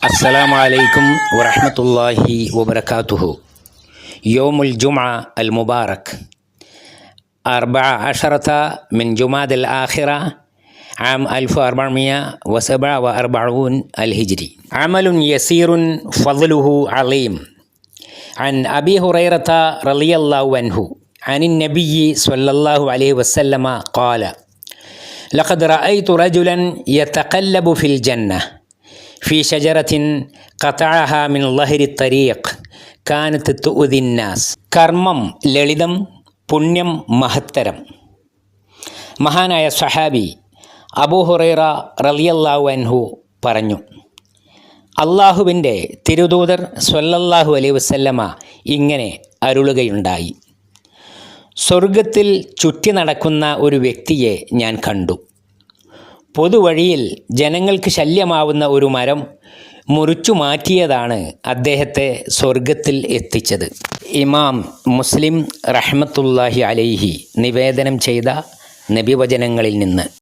السلام عليكم ورحمة الله وبركاته. يوم الجمعة المبارك 14 من جماد الآخرة عام 1447 الهجري. عمل يسير فضله عظيم. عن أبي هريرة رضي الله عنه عن النبي صلى الله عليه وسلم قال: لقد رأيت رجلا يتقلب في الجنة في شجرة قطعها من ظهر الطريق كانت تؤذي الناس. കർമ്മം ലളിതം, പുണ്യം മഹത്തരം. മഹാനായ സഹാബി അബൂ ഹുറൈറ റളിയല്ലാഹു അൻഹു പറഞ്ഞു, അള്ളാഹുവിൻ്റെ തിരുദൂതർ സ്വല്ലല്ലാഹു അലൈഹി വസല്ലമ ഇങ്ങനെ അരുളുകയുണ്ടായി: സ്വർഗത്തിൽ ചുറ്റി നടക്കുന്ന ഒരു വ്യക്തിയെ ഞാൻ കണ്ടു. പൊതുവഴിയിൽ ജനങ്ങൾക്ക് ശല്യമാവുന്ന ഒരു മരം മുറിച്ചു മാറ്റിയതാണ് അദ്ദേഹത്തെ സ്വർഗത്തിൽ എത്തിച്ചത്. ഇമാം മുസ്ലിം റഹ്മത്തുള്ളാഹി അലൈഹി നിവേദനം ചെയ്ത നബിവചനങ്ങളിൽ നിന്ന്.